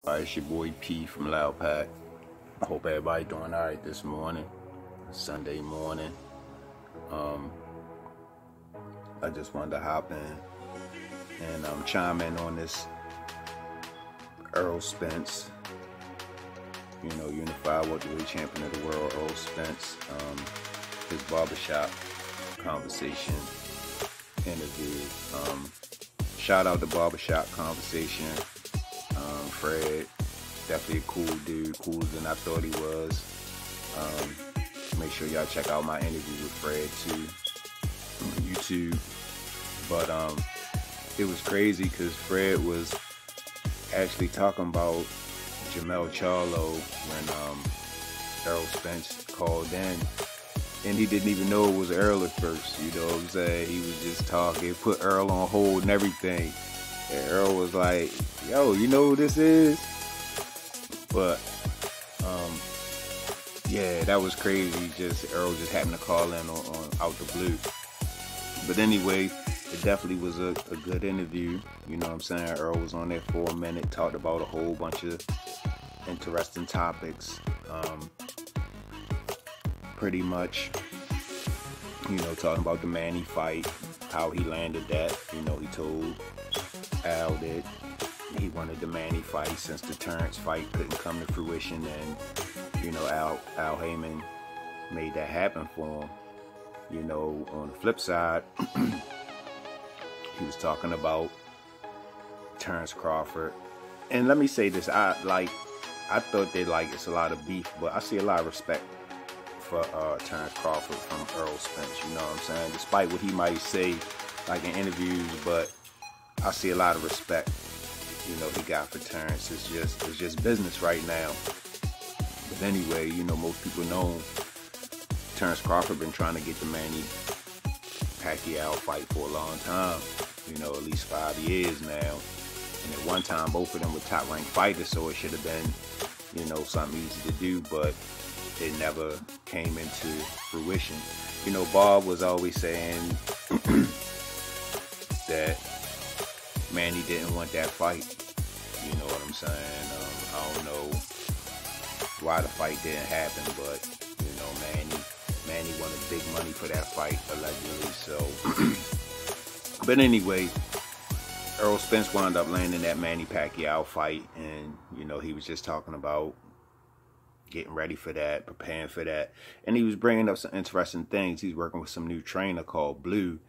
Alright, it's your boy P from Loud Pack. I hope everybody doing alright this morning, Sunday morning. I just wanted to hop in and chime in on this Errol Spence, unified welterweight champion of the world, Errol Spence, his barbershop conversation interview. Shout out to Barbershop Conversation. Fred, definitely a cool dude, cooler than I thought he was. Make sure y'all check out my interview with Fred too on YouTube. But it was crazy because Fred was actually talking about Jamel Charlo when Errol Spence called in, and he didn't even know it was Errol at first. You know what I'm saying? He was just talking, put Errol on hold and everything. And Errol was like, yo, you know who this is? But, yeah, that was crazy. Errol just happened to call in on out the blue. But anyway, it definitely was a good interview. You know what I'm saying? Errol was on there for a minute, talked about a whole bunch of interesting topics. Pretty much, talking about the Manny fight, how he landed that. He told Al that he wanted the Manny fight since the Terrence fight couldn't come to fruition, and Al Heyman made that happen for him. On the flip side, he was talking about Terrence Crawford, and let me say this: I thought that it's a lot of beef, but I see a lot of respect for Terrence Crawford from Errol Spence. You know what I'm saying? Despite what he might say, in interviews, but I see a lot of respect, he got for Terrence. It's just business right now. But anyway, most people know Terrence Crawford been trying to get the Manny Pacquiao fight for a long time, at least 5 years now. And at one time, both of them were top-ranked fighters, so it should have been, something easy to do, but it never came into fruition. Bob was always saying that Manny didn't want that fight. You know what I'm saying? I don't know why the fight didn't happen, but Manny wanted big money for that fight, allegedly. So, but anyway, Errol Spence wound up landing that Manny Pacquiao fight, and he was just talking about getting ready for that, preparing for that, and he was bringing up some interesting things. He's working with some new trainer called Blue.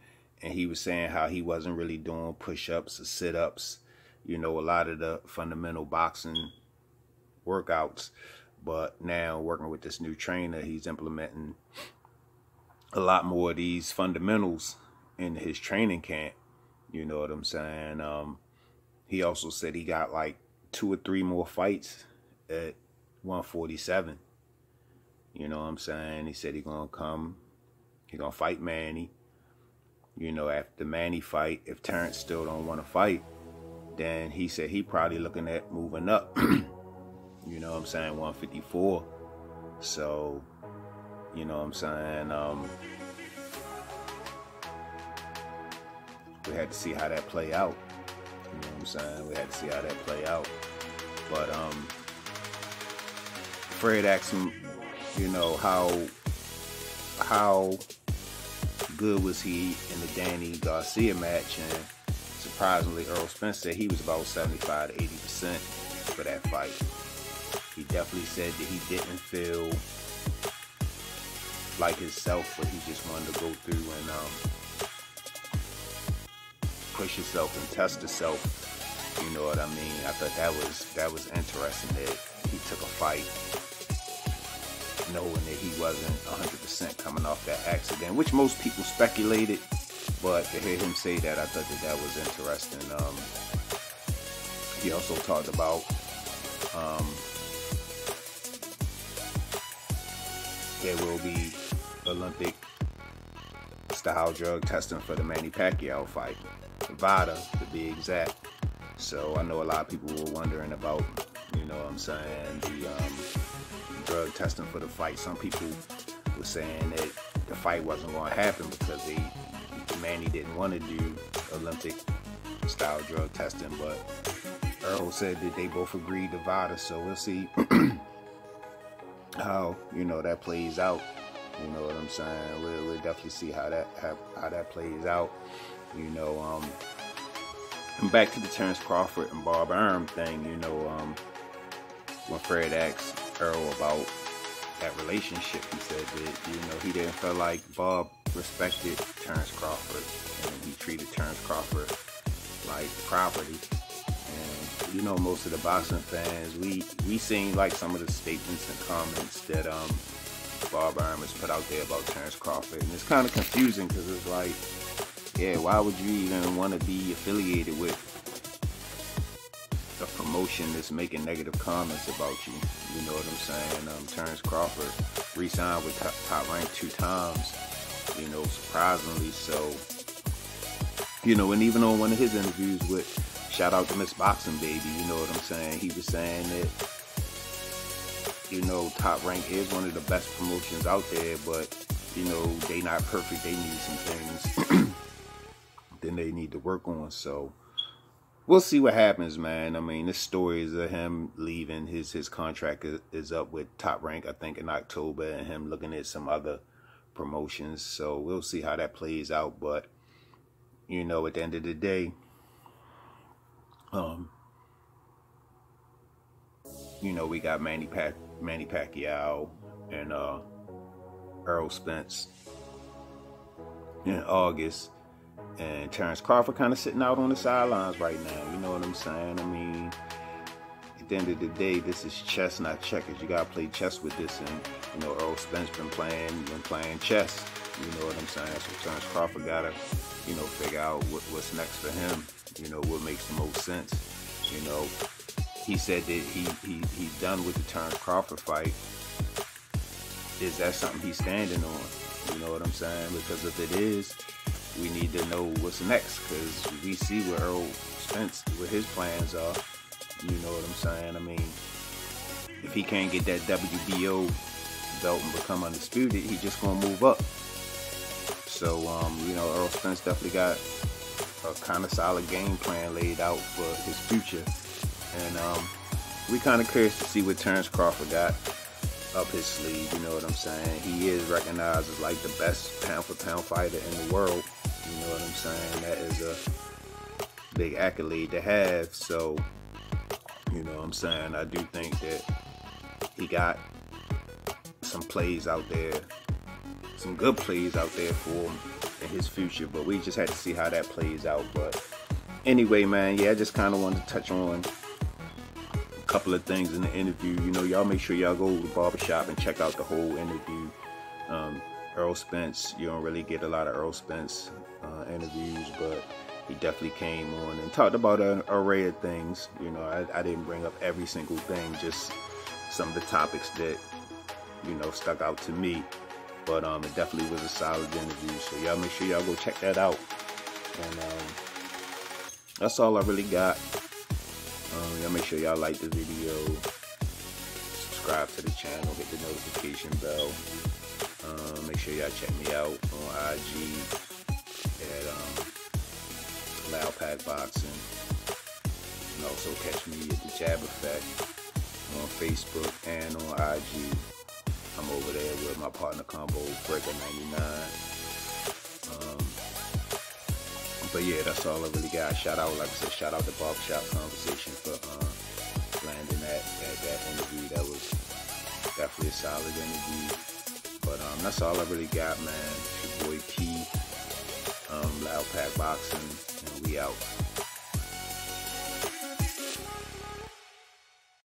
And he was saying how he wasn't really doing push-ups or sit-ups, a lot of the fundamental boxing workouts. But now, working with this new trainer, he's implementing a lot more of these fundamentals in his training camp. You know what I'm saying? He also said he got 2 or 3 more fights at 147. You know what I'm saying? He said he's going to fight Manny. After the Manny fight, if Terrence still don't want to fight, then he said he probably looking at moving up. 154. So, we had to see how that play out. We had to see how that play out. But Fred asked him, how good was he in the Danny Garcia match, and surprisingly Errol Spence said he was about 75 to 80% for that fight. He definitely said that he didn't feel like himself, but he just wanted to go through and push himself and test himself. You know what I mean? I thought that was interesting that he took a fight knowing that he wasn't 100% coming off that accident, which most people speculated, but to hear him say that, I thought that was interesting. He also talked about there will be Olympic style drug testing for the Manny Pacquiao fight, VADA to be exact. So I know a lot of people were wondering about, the drug testing for the fight. Some people were saying that the fight wasn't going to happen because Manny didn't want to do Olympic style drug testing, but Errol said that they both agreed to VADA, so we'll see how, you know, that plays out. You know what I'm saying? We'll definitely see how that plays out. You know, and back to the Terrence Crawford and Bob Arum thing. You know, when Fred asked Errol about that relationship, he said that, you know, he didn't feel like Bob respected Terrence Crawford, and he treated Terrence Crawford like property. And you know, most of the boxing fans, we seen like some of the statements and comments that Bob Arum has put out there about Terrence Crawford, and it's kind of confusing because it's like, yeah, why would you even want to be affiliated with a promotion that's making negative comments about you? You know what I'm saying? Terrence Crawford re-signed with Top Rank 2 times, you know, surprisingly so. You know, and even on one of his interviews with, shout out to Miss Boxing Baby, you know what I'm saying? He was saying that, you know, Top Rank is one of the best promotions out there, but, you know, they not perfect. They need some things then they need to work on. So we'll see what happens, man. I mean, this story is of him leaving. His contract is up with Top Rank, I think, in October, and him looking at some other promotions. So we'll see how that plays out. But, you know, at the end of the day, you know, we got Manny Pacquiao and Errol Spence in August, and Terrence Crawford kind of sitting out on the sidelines right now. You know what I'm saying? I mean, at the end of the day, this is chess, not checkers. You gotta play chess with this, and you know, Errol Spence been playing chess. You know what I'm saying? So Terrence Crawford gotta, you know, figure out what's next for him. You know, what makes the most sense. You know, he said that he's done with the Terrence Crawford fight. Is that something he's standing on? You know what I'm saying? Because if it is, we need to know what's next, because we see where Errol Spence, what his plans are. You know what I'm saying? I mean, if he can't get that WBO belt and become undisputed, he just gonna move up. So, you know, Errol Spence definitely got a kind of solid game plan laid out for his future. And we kind of curious to see what Terrence Crawford got up his sleeve. You know what I'm saying? He is recognized as like the best pound-for-pound fighter in the world. You know what I'm saying? That is a big accolade to have. So, you know what I'm saying? I do think that he got some plays out there, some good plays out there for him in his future. But we just had to see how that plays out. But anyway, man, yeah, I just kind of wanted to touch on a couple of things in the interview. You know, y'all make sure y'all go to the Barbershop and check out the whole interview. Errol Spence, you don't really get a lot of Errol Spence interviews, but he definitely came on and talked about an array of things. You know, I didn't bring up every single thing, just some of the topics that, you know, stuck out to me. But it definitely was a solid interview, so y'all make sure y'all go check that out. And that's all I really got. Y'all make sure y'all like the video, subscribe to the channel, hit the notification bell. Make sure y'all check me out on IG at Loud Pack Boxing. And also catch me at the Jab Effect on Facebook and on IG. I'm over there with my partner combo, Breaker 99. But yeah, that's all I really got. Shout out, like I said, shout out to Barbershop Conversation for landing that interview. That was definitely a solid interview. But that's all I really got, man. It's your boy P, Loud Pack Boxing, and we out.